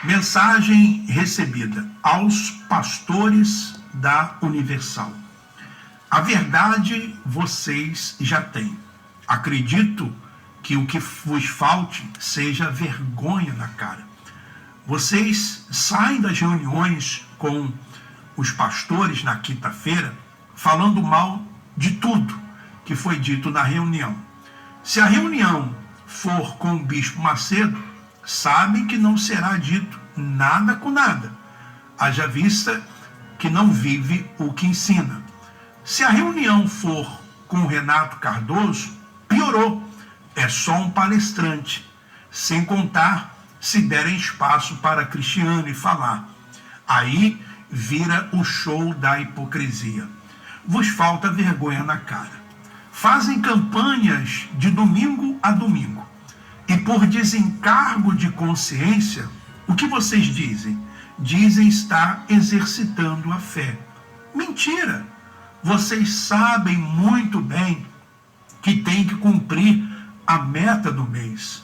Mensagem recebida aos pastores da Universal. A verdade vocês já têm. Acredito que o que vos falte seja vergonha na cara. Vocês saem das reuniões com os pastores na quinta-feira falando mal de tudo que foi dito na reunião. Se a reunião for com o bispo Macedo, sabem que não será dito nada com nada, haja vista que não vive o que ensina. Se a reunião for com o Renato Cardoso, piorou, é só um palestrante, sem contar se derem espaço para Cristiane falar. Aí vira o show da hipocrisia. Vos falta vergonha na cara. Fazem campanhas de domingo a domingo. E por desencargo de consciência, o que vocês dizem? Dizem estar exercitando a fé. Mentira! Vocês sabem muito bem que tem que cumprir a meta do mês.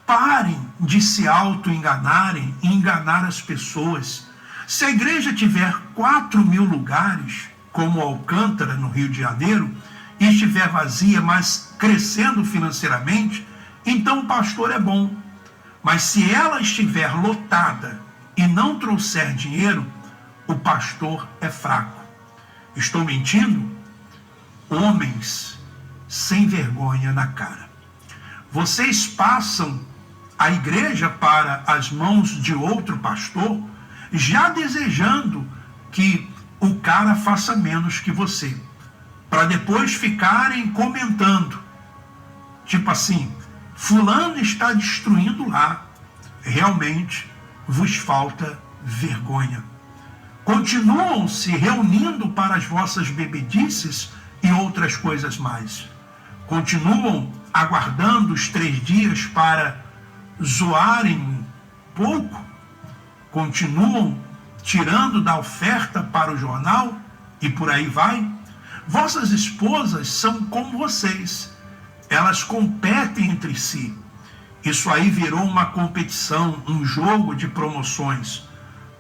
Parem de se auto-enganarem e enganar as pessoas. Se a igreja tiver 4.000 lugares, como Alcântara, no Rio de Janeiro, e estiver vazia, mas crescendo financeiramente, então o pastor é bom. Mas se ela estiver lotada e não trouxer dinheiro, o pastor é fraco. Estou mentindo? Homens sem vergonha na cara. Vocês passam a igreja para as mãos de outro pastor, já desejando que o cara faça menos que você, para depois ficarem comentando, tipo assim, fulano está destruindo lá. Realmente vos falta vergonha. Continuam se reunindo para as vossas bebedices e outras coisas mais. Continuam aguardando os 3 dias para zoarem um pouco. Continuam tirando da oferta para o jornal e por aí vai. Vossas esposas são como vocês. Elas competem entre si. Isso aí virou uma competição, um jogo de promoções.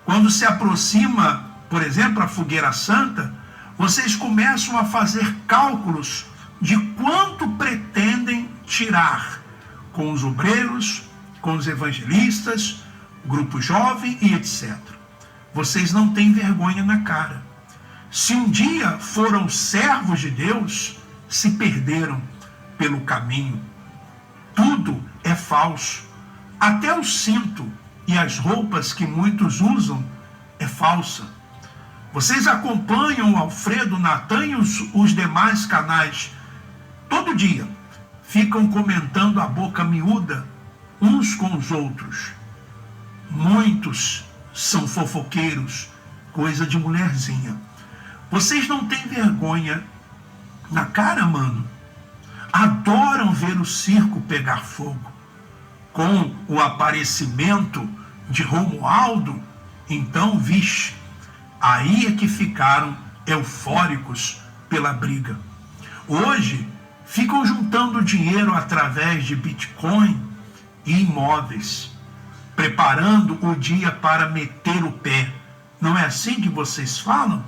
Quando se aproxima, por exemplo, a Fogueira Santa, vocês começam a fazer cálculos de quanto pretendem tirar com os obreiros, com os evangelistas, grupo jovem e etc. Vocês não têm vergonha na cara. Se um dia foram servos de Deus, se perderam pelo caminho. Tudo é falso. Até o cinto e as roupas que muitos usam é falsa. Vocês acompanham o Alfredo, Natan e os demais canais. Todo dia ficam comentando a boca miúda uns com os outros. Muitos são fofoqueiros, coisa de mulherzinha. Vocês não têm vergonha na cara, mano? Adoram ver o circo pegar fogo. Com o aparecimento de Romualdo, então, vixe, aí é que ficaram eufóricos pela briga. Hoje, ficam juntando dinheiro através de Bitcoin e imóveis, preparando o dia para meter o pé. Não é assim que vocês falam?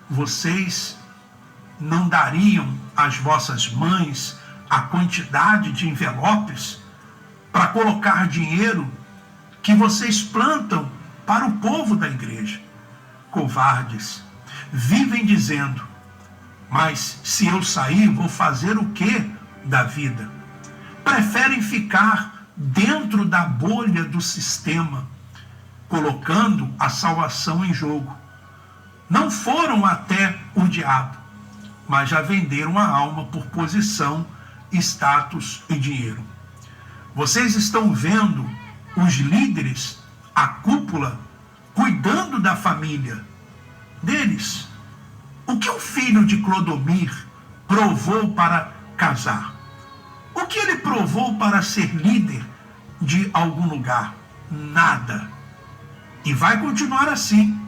Vocês não dariam às vossas mães a quantidade de envelopes para colocar dinheiro que vocês plantam para o povo da igreja? Covardes, vivem dizendo, mas se eu sair, vou fazer o quê da vida? Preferem ficar dentro da bolha do sistema, colocando a salvação em jogo. Não foram até o diabo, mas já venderam a alma por posição, status e dinheiro. Vocês estão vendo os líderes, a cúpula, cuidando da família deles. O que o filho de Clodomir provou para casar? O que ele provou para ser líder de algum lugar? Nada. E vai continuar assim.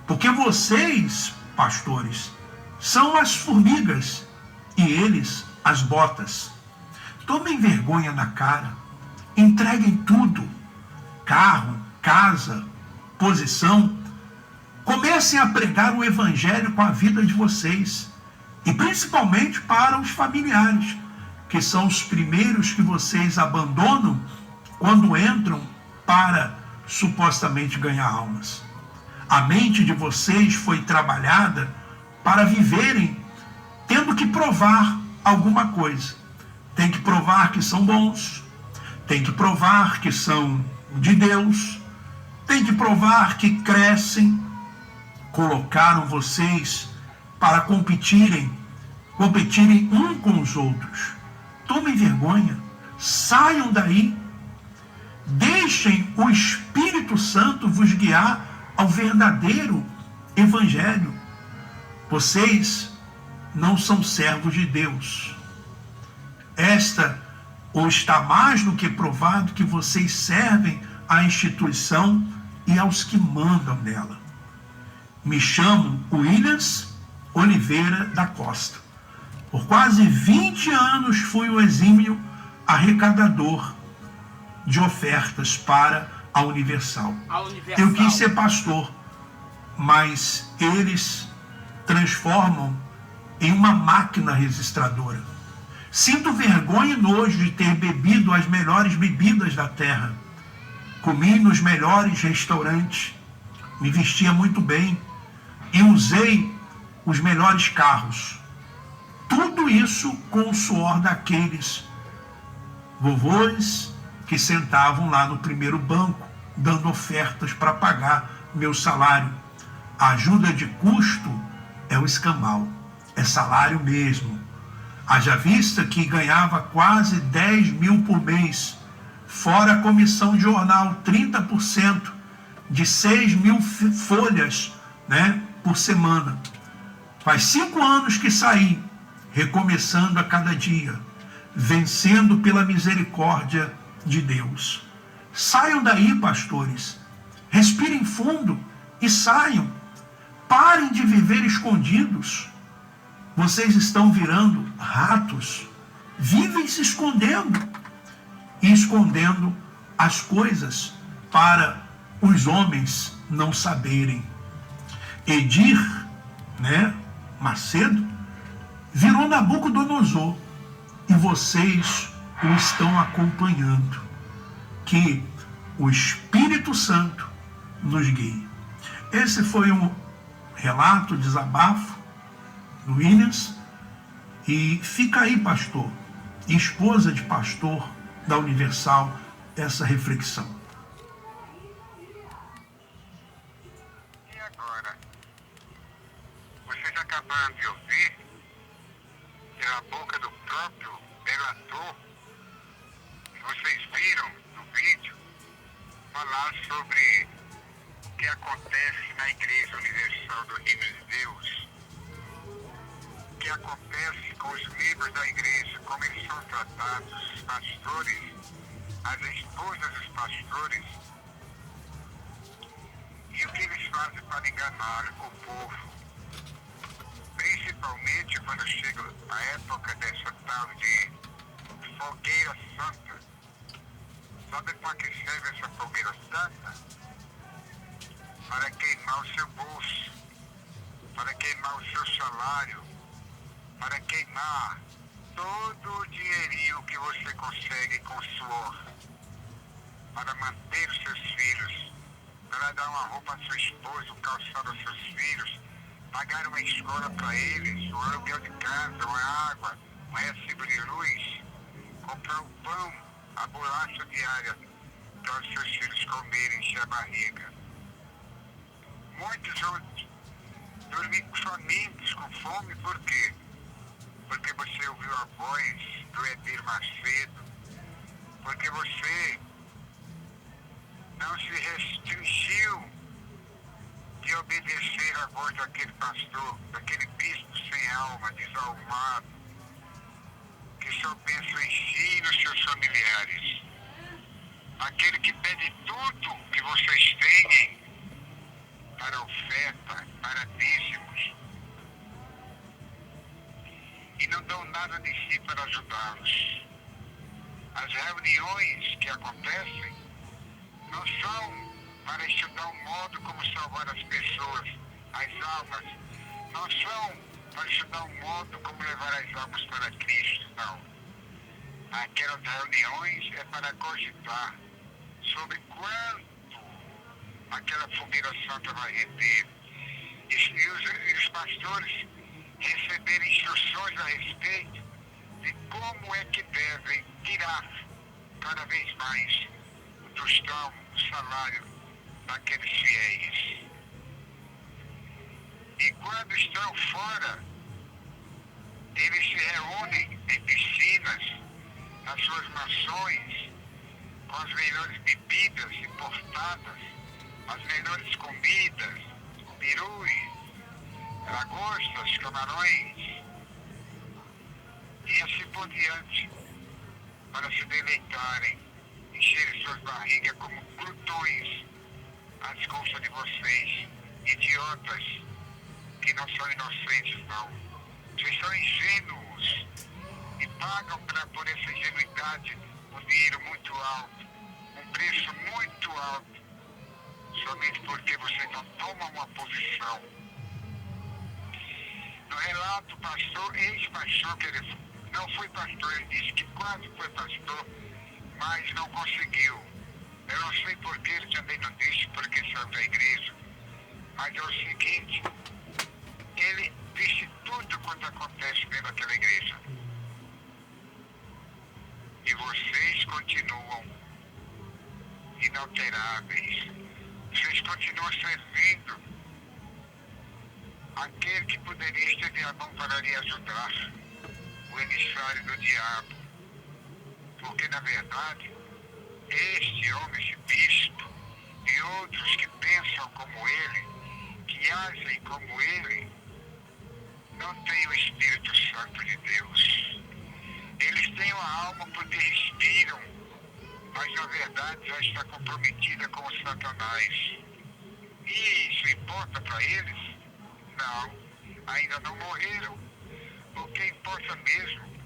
Porque vocês, pastores, são as formigas e eles as botas. Tomem vergonha na cara. Entreguem tudo. Carro, casa, posição, comecem a pregar o evangelho com a vida de vocês. E principalmente para os familiares, que são os primeiros que vocês abandonam quando entram para supostamente ganhar almas. A mente de vocês foi trabalhada para viverem tendo que provar alguma coisa. Tem que provar que são bons, tem que provar que são de Deus, tem que provar que crescem. Colocaram vocês para competirem um com os outros. Tomem vergonha, saiam daí, deixem o Espírito Santo vos guiar ao verdadeiro evangelho. Vocês não são servos de Deus. Ou está mais do que provado que vocês servem à instituição e aos que mandam nela. Me chamo Williams Oliveira da Costa. Por quase 20 anos fui o exímio arrecadador de ofertas para a Universal. Eu quis ser pastor, mas eles transformam em uma máquina registradora. Sinto vergonha e nojo de ter bebido as melhores bebidas da terra. Comi nos melhores restaurantes, me vestia muito bem e usei os melhores carros. Tudo isso com o suor daqueles vovôs que sentavam lá no primeiro banco, dando ofertas para pagar meu salário. A ajuda de custo é o escambau, é salário mesmo. Haja vista que ganhava quase 10 mil por mês, fora a comissão de jornal, 30% de 6 mil folhas, por semana. Faz 5 anos que saí, recomeçando a cada dia, vencendo pela misericórdia de Deus. Saiam daí, pastores, respirem fundo e saiam. Parem de viver escondidos. Vocês estão virando ratos, vivem se escondendo e escondendo as coisas para os homens não saberem. Edir, Macedo, virou Nabucodonosor e vocês o estão acompanhando. Que o Espírito Santo nos guie. Esse foi um relato, desabafo do Williams. E fica aí, pastor e esposa de pastor da Universal, essa reflexão. E agora, vocês acabaram de ouvir, pela boca do próprio relator, que vocês viram no vídeo, falar sobre o que acontece na Igreja Universal do Reino de Deus, o que acontece com os membros da igreja, como eles são tratados, os pastores, as esposas dos pastores, e o que eles fazem para enganar o povo. Principalmente quando chega a época dessa tal de fogueira santa. Sabe para que serve essa fogueira santa? Para queimar o seu bolso, para queimar o seu salário, para queimar todo o dinheirinho que você consegue com suor, para manter os seus filhos, para dar uma roupa à sua esposa, um calçado aos seus filhos, pagar uma escola para eles, um aluguel de casa, uma água, um recibo de luz, comprar o pão, a bolacha diária para os seus filhos comerem, encher a barriga. Muitos vão dormir famintos, com fome, por quê? Porque você ouviu a voz do Edir Macedo, porque você não se restringiu de obedecer à voz daquele pastor, daquele bispo sem alma, desalmado, que só pensa em si e nos seus familiares. Aquele que pede tudo que vocês tenham para oferta, para dízimos, e não dão nada de si para ajudá-los. As reuniões que acontecem não são para estudar o modo como salvar as pessoas, as almas. Não são para estudar o modo como levar as almas para Cristo, não. Aquelas reuniões é para cogitar sobre quanto aquela fogueira santa vai render. E os pastores receberem instruções a respeito de como é que devem tirar cada vez mais o tostão, o salário daqueles fiéis. E quando estão fora, eles se reúnem em piscinas, nas suas mansões, com as melhores bebidas importadas, as melhores comidas, perus, lagostas, camarões, e assim por diante, para se deleitarem, encherem suas barrigas como glutões às custas de vocês, idiotas, que não são inocentes, não. Vocês são ingênuos e pagam por essa ingenuidade um dinheiro muito alto, um preço muito alto, somente porque vocês não tomam uma posição. No relato, pastor, ex-pastor, que ele não foi pastor, ele disse que quase foi pastor, mas não conseguiu. Eu não sei porque ele também não disse, porque saiu da igreja. Mas é o seguinte, ele disse tudo quanto acontece dentro daquela igreja. E vocês continuam inalteráveis. Vocês continuam servindo aquele que poderia estender a mão para lhe ajudar, o emissário do diabo. Porque, na verdade, este homem, esse bispo, e outros que pensam como ele, que agem como ele, não têm o Espírito Santo de Deus. Eles têm uma alma porque respiram, mas na verdade já está comprometida com o Satanás. E isso importa para eles? Não, ainda não morreram. O que importa mesmo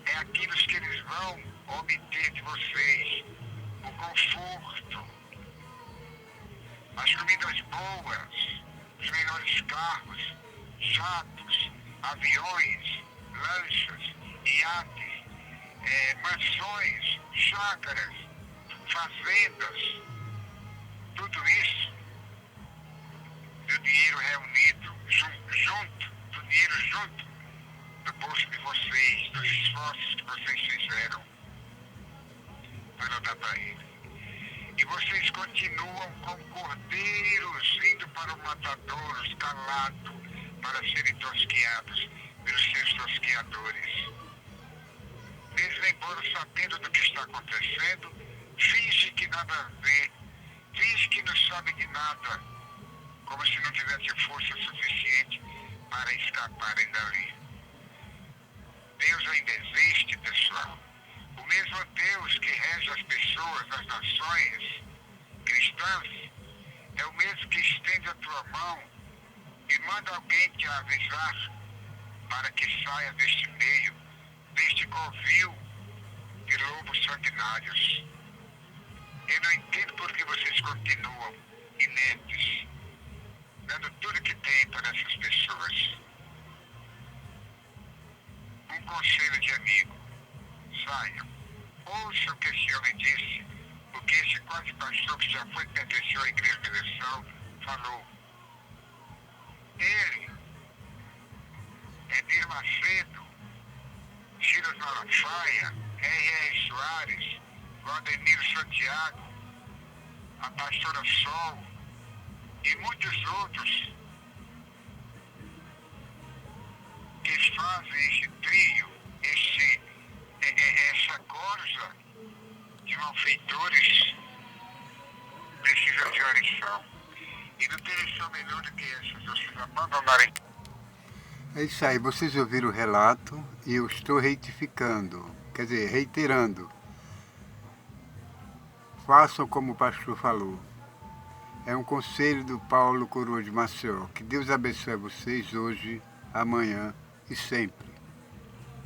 é aquilo que eles vão obter de vocês, o conforto, as comidas boas, os melhores carros, jatos, aviões, lanchas, iates, mansões, chácaras, fazendas, tudo isso do dinheiro reunido, do dinheiro junto do bolso de vocês, dos esforços que vocês fizeram para dar para ele. E vocês continuam como cordeiros indo para o matadouro, calados, para serem tosqueados pelos seus tosqueadores. Mesmo embora sabendo do que está acontecendo, finge que nada vê, finge que não sabe de nada, como se não tivesse força suficiente para escaparem dali. Deus ainda existe, pessoal. O mesmo Deus que rege as pessoas, as nações cristãs, é o mesmo que estende a tua mão e manda alguém te avisar para que saia deste meio, deste covil de lobos sanguinários. Eu não entendo por que vocês continuam ineptos, dando tudo que tem para essas pessoas. Um conselho de amigo: saiam, ouçam o que esse homem disse, o que esse quase pastor que já foi pertenceu à Igreja Universal falou. Ele, Edir Macedo, Silas Malafaia, R.R. Soares, Valdemiro Santiago, a pastora Sol e muitos outros que fazem esse trio, essa corja de malfeitores, precisam de uma lição. E não tem lição melhor do que essa, se vocês abandonarem. É isso aí, vocês ouviram o relato e eu estou reiterando. Façam como o pastor falou. É um conselho do Paulo Coroa de Maceió. Que Deus abençoe vocês hoje, amanhã e sempre.